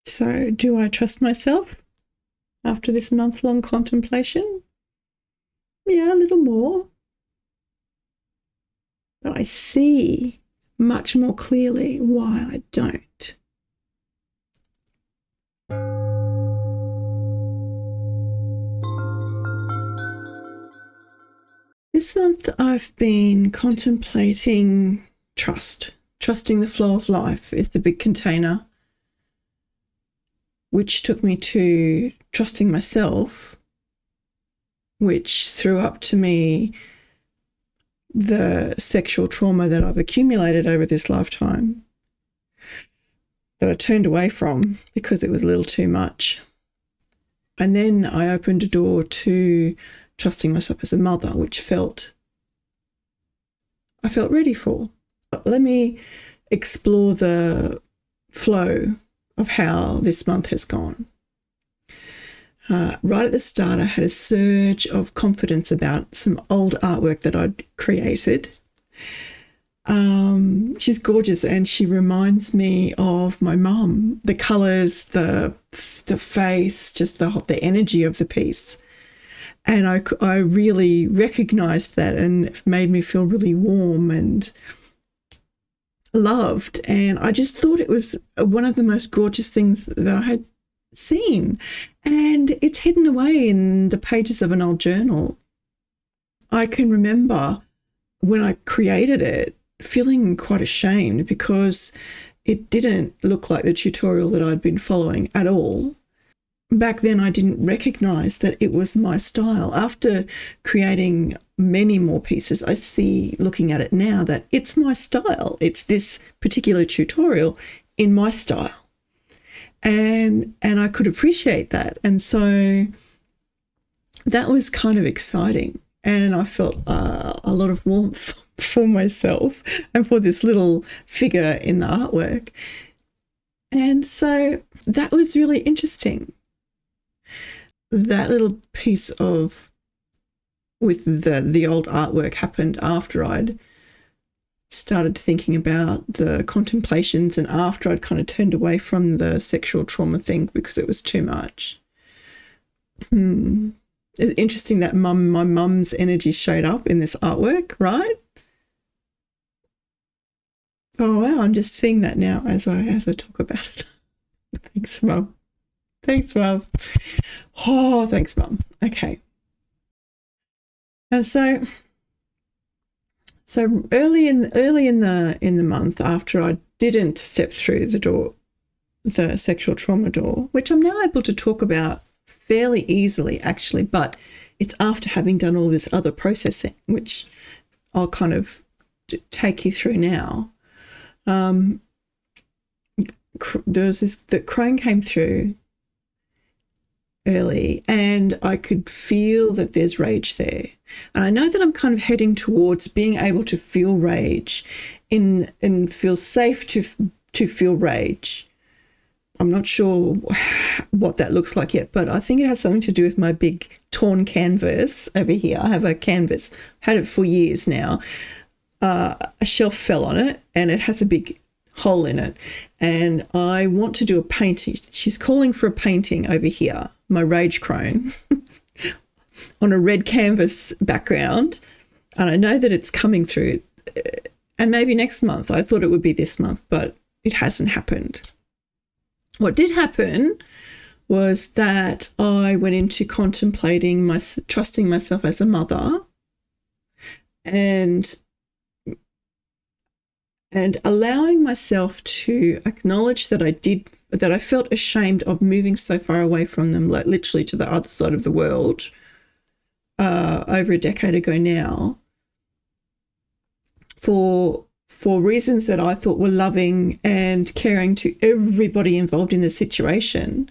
So, do I trust myself after this month-long contemplation? Yeah, a little more. But I see much more clearly why I don't. This month I've been contemplating trust. Trusting the flow of life is the big container, which took me to trusting myself, which threw up to me the sexual trauma that I've accumulated over this lifetime that I turned away from because it was a little too much. And then I opened a door to trusting myself as a mother, which I felt ready for. But let me explore the flow of how this month has gone. Right at the start, I had a surge of confidence about some old artwork that I'd created. She's gorgeous and she reminds me of my mum. The colours, the face, just the energy of the piece. And I really recognised that, and it made me feel really warm and loved. And I just thought it was one of the most gorgeous things that I had seen. And it's hidden away in the pages of an old journal. I can remember when I created it feeling quite ashamed because it didn't look like the tutorial that I'd been following at all. Back then, I didn't recognise that it was my style. After creating many more pieces, I see, looking at it now, that it's my style. It's this particular tutorial in my style. And I could appreciate that. And so that was kind of exciting. And I felt a lot of warmth for myself and for this little figure in the artwork. And so that was really interesting. That little piece with the old artwork happened after I'd started thinking about the contemplations and after I'd kind of turned away from the sexual trauma thing because it was too much. It's interesting that my mum's energy showed up in this artwork, right? Oh wow, I'm just seeing that now as I talk about it. Thanks, Mum. Thanks, Mum. Oh, thanks, Mum. Okay. And so early in the month, after I didn't step through the door, the sexual trauma door, which I'm now able to talk about fairly easily, actually, but it's after having done all this other processing, which I'll kind of take you through now. There was the crone came through early and I could feel that there's rage there. And I know that I'm kind of heading towards being able to feel rage and feel safe to feel rage. I'm not sure what that looks like yet, but I think it has something to do with my big torn canvas over here. I have a canvas, had it for years now. A shelf fell on it and it has a big hole in it. And I want to do a painting. She's calling for a painting over here, my rage crone, on a red canvas background. And I know that it's coming through. And maybe next month. I thought it would be this month, but it hasn't happened. What did happen was that I went into contemplating trusting myself as a mother and allowing myself to acknowledge that I felt ashamed of moving so far away from them, like literally to the other side of the world, over a decade ago now, for reasons that I thought were loving and caring to everybody involved in the situation.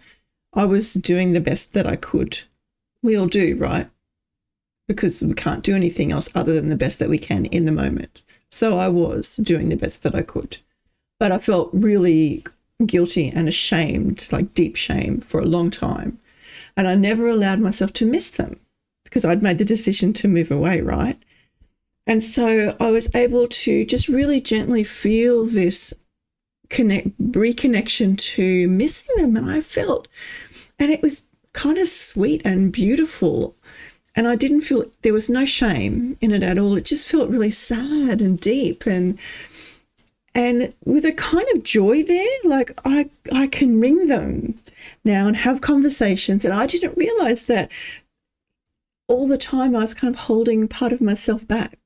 I was doing the best that I could. We all do, right? Because we can't do anything else other than the best that we can in the moment. So I was doing the best that I could. But I felt really guilty and ashamed, like deep shame, for a long time. And I never allowed myself to miss them because I'd made the decision to move away, right? And so I was able to just really gently feel this reconnection to missing them. And it was kind of sweet and beautiful. And I didn't feel, there was no shame in it at all. It just felt really sad and deep and with a kind of joy there. Like I can ring them now and have conversations. And I didn't realize that all the time I was kind of holding part of myself back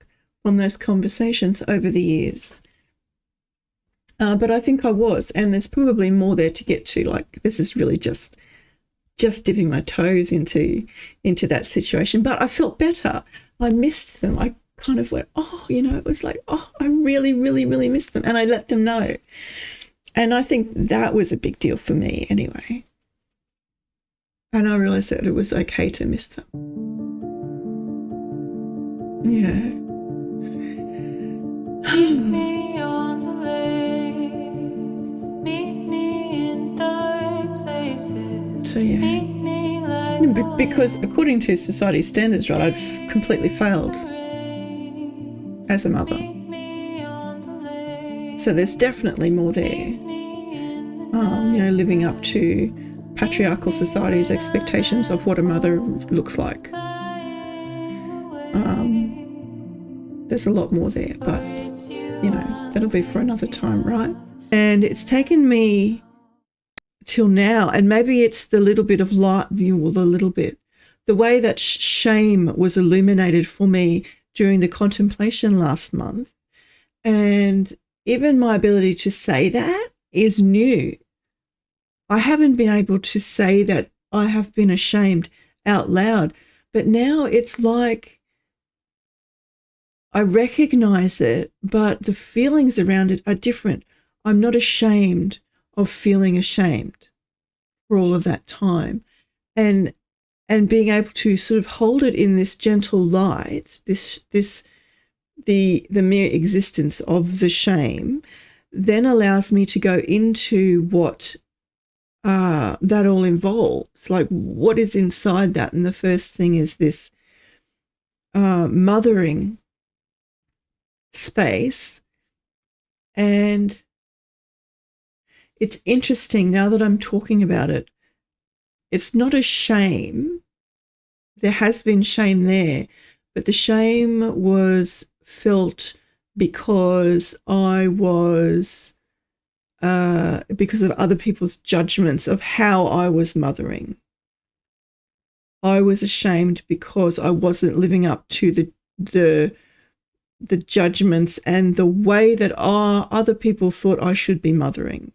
from those conversations over the years. But I think I was, and there's probably more there to get to. Like, this is really just dipping my toes into that situation. But I felt better. I missed them. I kind of went, it was like, I really, really, really missed them. And I let them know. And I think that was a big deal for me anyway. And I realized that it was okay to miss them. Yeah. Meet me on the lake. Meet me in dark places. So yeah. Meet me like because according to society's standards, right, I'd completely failed as a mother. So there's definitely more there. Living up to patriarchal society's expectations of what a mother looks like. There's a lot more there, but that'll be for another time, right? And it's taken me till now, and maybe it's the little bit of light view, or the way that shame was illuminated for me during the contemplation last month. And even my ability to say that is new. I haven't been able to say that I have been ashamed out loud, but now it's like I recognize it, but the feelings around it are different. I'm not ashamed of feeling ashamed for all of that time. And being able to sort of hold it in this gentle light, the mere existence of the shame, then allows me to go into what that all involves, like what is inside that. And the first thing is this mothering space. And it's interesting now that I'm talking about it, it's not a shame. There has been shame there, but the shame was felt because I was because of other people's judgments of how I was mothering. I was ashamed because I wasn't living up to the judgments and the way that other people thought I should be mothering.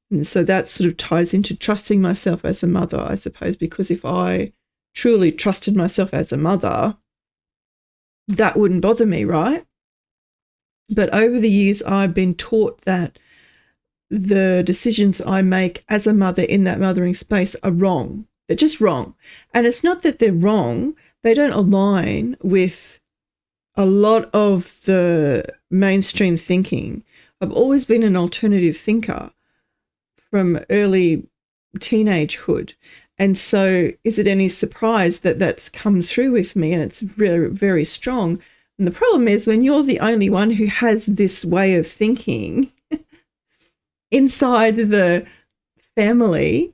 And so that sort of ties into trusting myself as a mother, I suppose, because if I truly trusted myself as a mother, that wouldn't bother me, right? But over the years, I've been taught that the decisions I make as a mother in that mothering space are wrong. They're just wrong. And it's not that they're wrong. They don't align with a lot of the mainstream thinking. I've always been an alternative thinker from early teenagehood. And so is it any surprise that that's come through with me, and it's very, very strong? And the problem is when you're the only one who has this way of thinking inside the family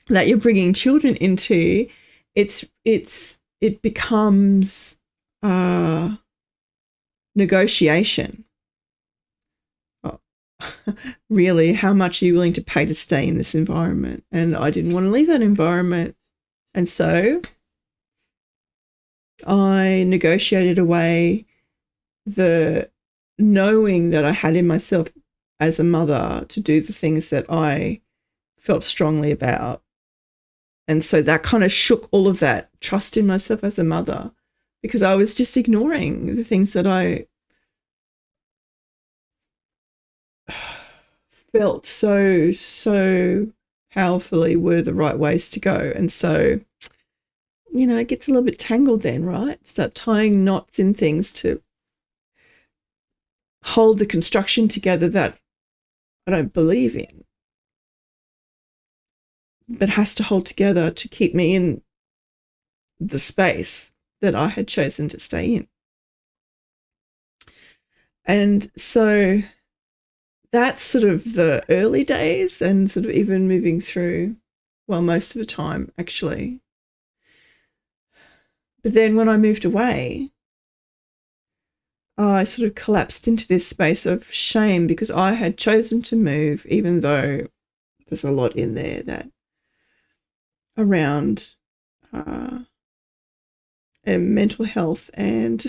that you're bringing children into, it becomes negotiation. Really, how much are you willing to pay to stay in this environment? And I didn't want to leave that environment. And so I negotiated away the knowing that I had in myself as a mother to do the things that I felt strongly about. And so that kind of shook all of that trust in myself as a mother, because I was just ignoring the things that I felt so powerfully were the right ways to go. And so, it gets a little bit tangled then, right? Start tying knots in things to hold the construction together that I don't believe in, but has to hold together to keep me in the space that I had chosen to stay in. And so that's sort of the early days, and sort of even moving through, well, most of the time actually. But then when I moved away, I sort of collapsed into this space of shame because I had chosen to move, even though there's a lot in there that around and mental health and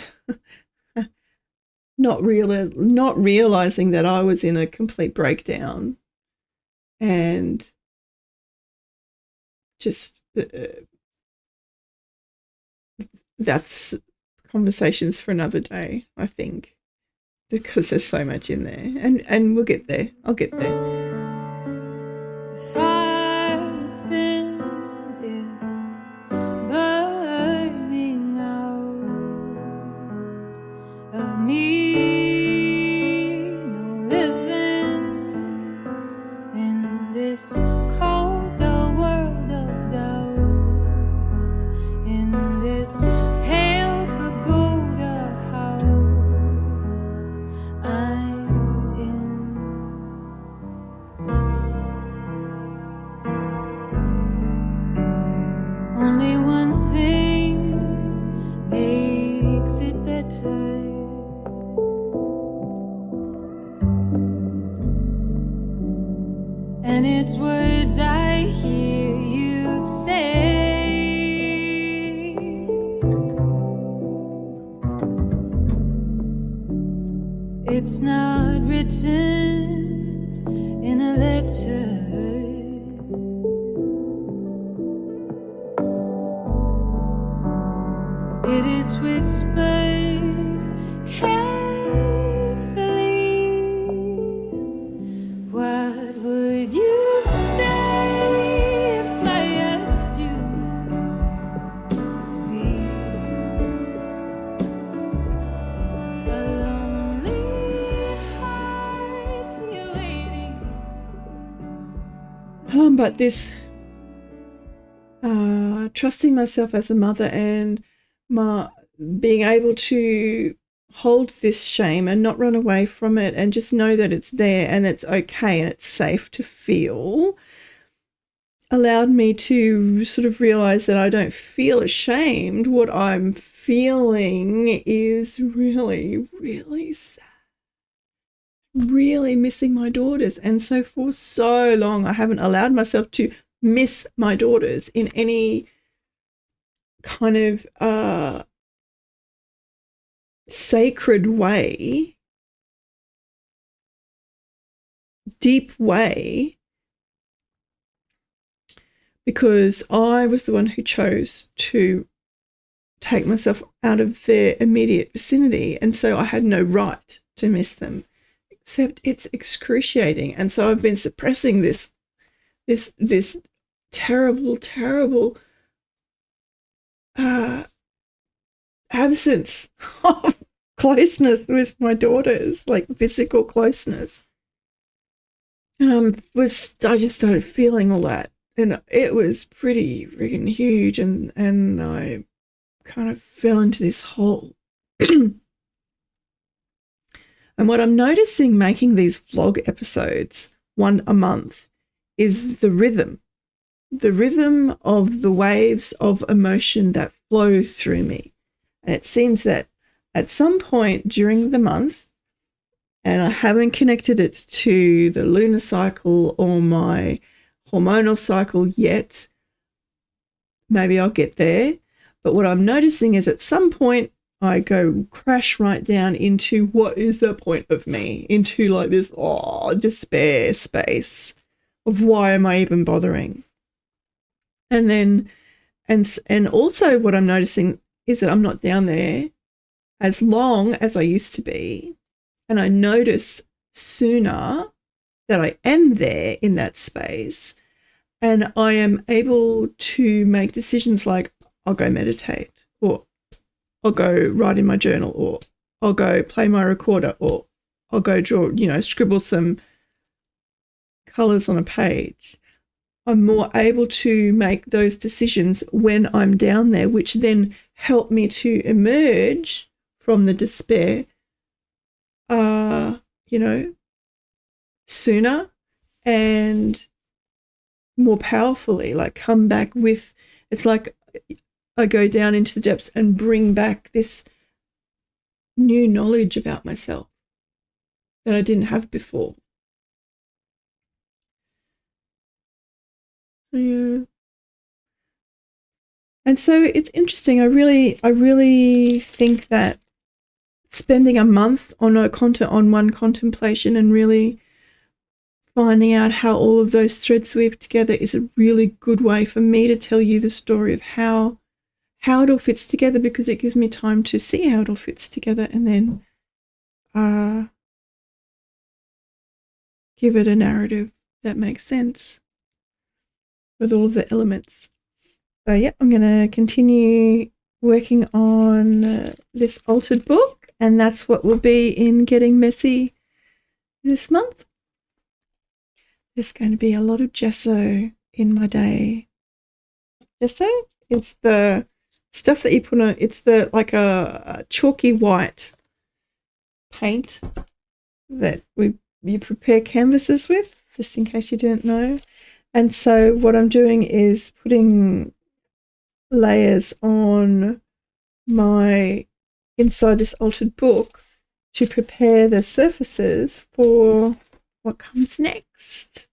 not realizing that I was in a complete breakdown, and just that's conversations for another day, I think, because there's so much in there, and we'll get there. I'll get there. Fire within is burning out of me, no living in this cold dull world of doubt, in this pale pagoda house I'm in. Only one thing makes it better, and it's words I hear you say. It's not written in a letter. It is whispered carefully. What would you say if I asked you to be a lonely heart here waiting? But this trusting myself as a mother and being able to hold this shame and not run away from it, and just know that it's there and it's okay and it's safe to feel, allowed me to sort of realize that I don't feel ashamed. What I'm feeling is really, really sad, really missing my daughters. And so for so long, I haven't allowed myself to miss my daughters in any kind of sacred way, deep way, because I was the one who chose to take myself out of their immediate vicinity, and so I had no right to miss them, except it's excruciating. And so I've been suppressing this terrible absence of closeness with my daughters, like physical closeness. And I just started feeling all that, and it was pretty friggin' huge, and I kind of fell into this hole. And what I'm noticing making these vlog episodes, one a month, is the rhythm of the waves of emotion that flow through me. And it seems that at some point during the month, and I haven't connected it to the lunar cycle or my hormonal cycle yet, maybe I'll get there, but what I'm noticing is at some point I go crash right down into what is the point of me, into like this despair space of why am I even bothering? And then, and also what I'm noticing is that I'm not down there as long as I used to be. And I notice sooner that I am there in that space, and I am able to make decisions like I'll go meditate, or I'll go write in my journal, or I'll go play my recorder, or I'll go draw, scribble some colours on a page. I'm more able to make those decisions when I'm down there, which then help me to emerge from the despair you know, sooner and more powerfully, like come back with, it's like I go down into the depths and bring back this new knowledge about myself that I didn't have before. Yeah. And so it's interesting. I really think that spending a month on one contemplation and really finding out how all of those threads weave together is a really good way for me to tell you the story of how it all fits together, because it gives me time to see how it all fits together and then give it a narrative that makes sense with all of the elements. So yeah, I'm going to continue working on this altered book, and that's what will be in Getting Messy this month. There's going to be a lot of gesso in my day. Gesso is the stuff that you put on, it's the like a chalky white paint that you prepare canvases with, just in case you didn't know. And so what I'm doing is putting layers on my inside this altered book to prepare the surfaces for what comes next.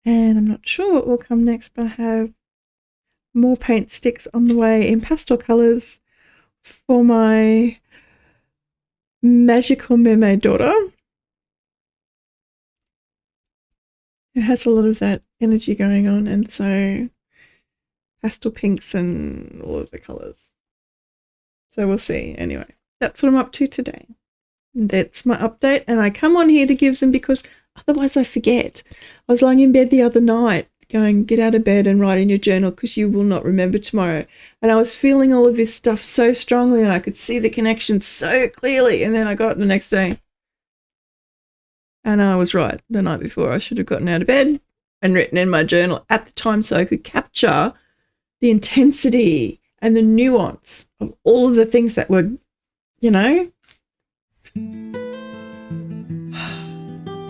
And I'm not sure what will come next, but I have more paint sticks on the way in pastel colours for my magical mermaid daughter, who has a lot of that energy going on, and so pastel pinks and all of the colours. So we'll see. Anyway, that's what I'm up to today. That's my update, and I come on here to give them because otherwise I forget. I was lying in bed the other night going, get out of bed and write in your journal because you will not remember tomorrow. And I was feeling all of this stuff so strongly and I could see the connection so clearly. And then I got it the next day. And I was right the night before. I should have gotten out of bed and written in my journal at the time so I could capture the intensity and the nuance of all of the things that were, you know,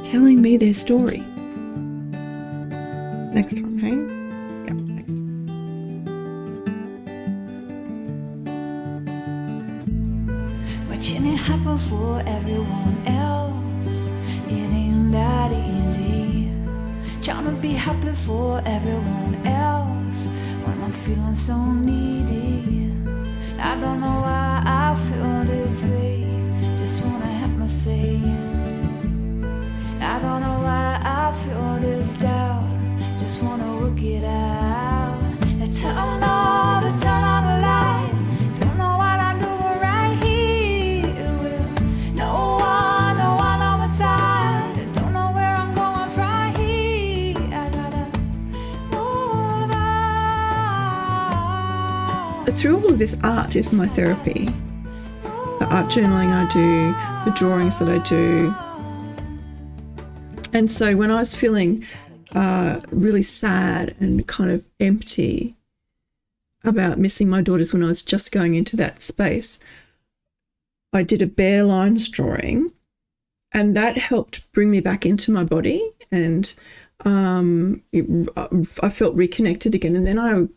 telling me their story. Next time, hey? Yeah, next time. Watching it happen for everyone else, it ain't that easy. Trying to be happy for everyone else when I'm feeling so needy. I don't know why I feel this way, just wanna have my say. I don't know why I feel this doubt, just wanna work it out. Turn on the light, don't know what I'm doing right here. With no one on my side, I don't know where I'm going from here. I gotta move on. Through all of this, art is my therapy. The art journaling I do, the drawings that I do. And so when I was feeling really sad and kind of empty about missing my daughters when I was just going into that space, I did a bare lines drawing, and that helped bring me back into my body, and I felt reconnected again, and then I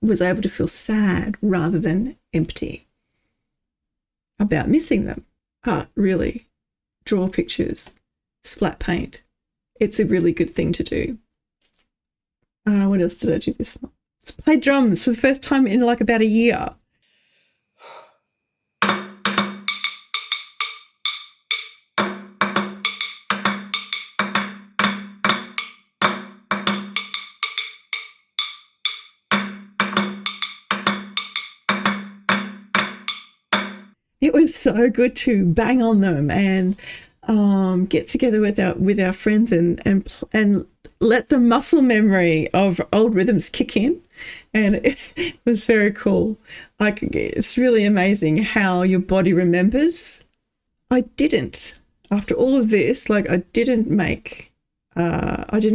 was able to feel sad rather than empty about missing them. Art, really. Draw pictures, splat paint. It's a really good thing to do. What else did I do this month? Play drums for the first time in like about a year. It was so good to bang on them and get together with our friends and let the muscle memory of old rhythms kick in, and it was very cool. Like, it's really amazing how your body remembers. I didn't, after all of this, like I didn't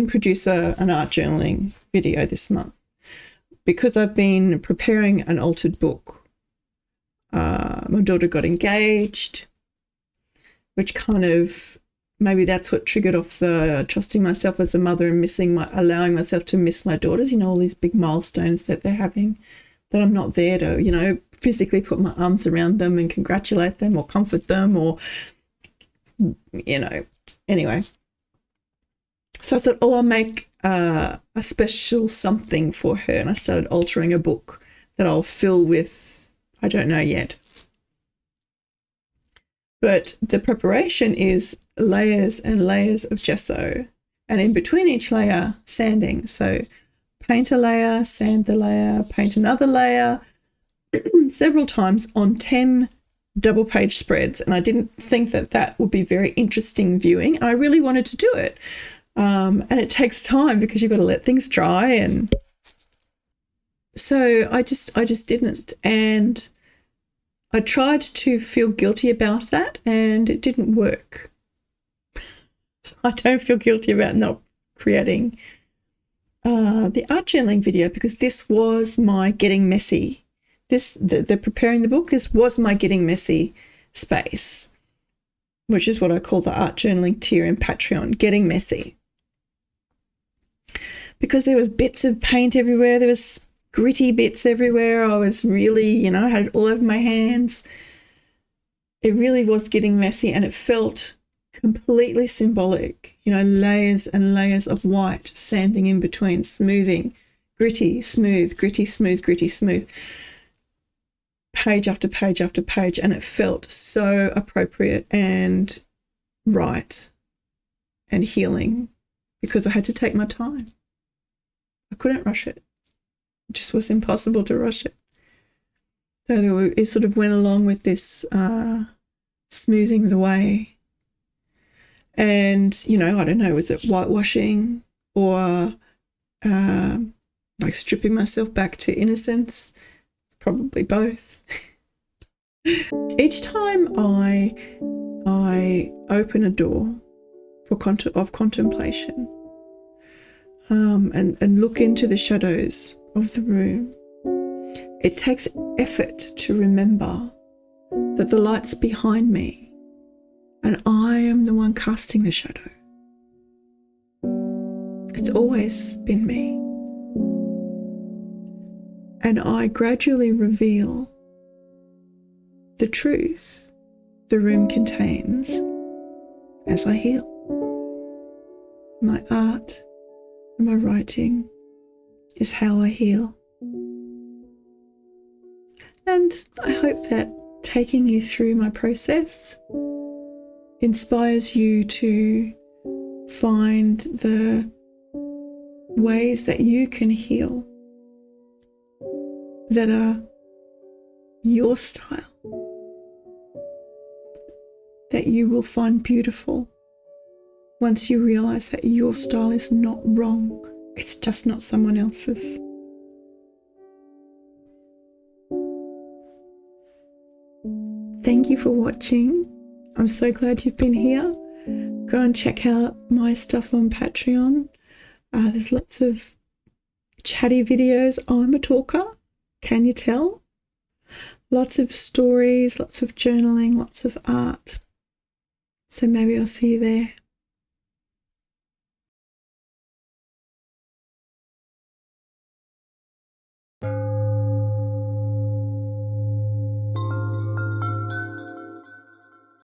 produce an art journaling video this month because I've been preparing an altered book. My daughter got engaged. which kind of, maybe that's what triggered off the trusting myself as a mother and allowing myself to miss my daughters, all these big milestones that they're having, that I'm not there to, physically put my arms around them and congratulate them or comfort them or, anyway. So I thought, I'll make a special something for her. And I started altering a book that I'll fill with, I don't know yet. But the preparation is layers and layers of gesso. And in between each layer, sanding. So paint a layer, sand the layer, paint another layer, several times on 10 double-page spreads. And I didn't think that would be very interesting viewing. And I really wanted to do it. And it takes time because you've got to let things dry. And so I just didn't. And I tried to feel guilty about that, and it didn't work. I don't feel guilty about not creating the art journaling video, because this was my getting messy. The preparing the book, this was my getting messy space, which is what I call the art journaling tier in Patreon, getting messy. Because there was bits of paint everywhere, there was gritty bits everywhere. I was really, I had it all over my hands. It really was getting messy, and it felt completely symbolic, layers and layers of white sanding in between, smoothing, gritty, smooth, gritty, smooth, gritty, smooth, page after page after page. And it felt so appropriate and right and healing, because I had to take my time. I couldn't rush it. It just was impossible to rush it. So it sort of went along with this smoothing the way. And, I don't know, was it whitewashing or like stripping myself back to innocence? Probably both. Each time I open a door of contemplation and look into the shadows of the room, it takes effort to remember that the light's behind me and I am the one casting the shadow. It's always been me. And I gradually reveal the truth the room contains as I heal. My art and my writing is how I heal. And I hope that taking you through my process inspires you to find the ways that you can heal that are your style, that you will find beautiful once you realize that your style is not wrong. It's just not someone else's. Thank you for watching. I'm so glad you've been here. Go and check out my stuff on Patreon. There's lots of chatty videos. I'm a talker. Can you tell? Lots of stories, lots of journaling, lots of art. So maybe I'll see you there.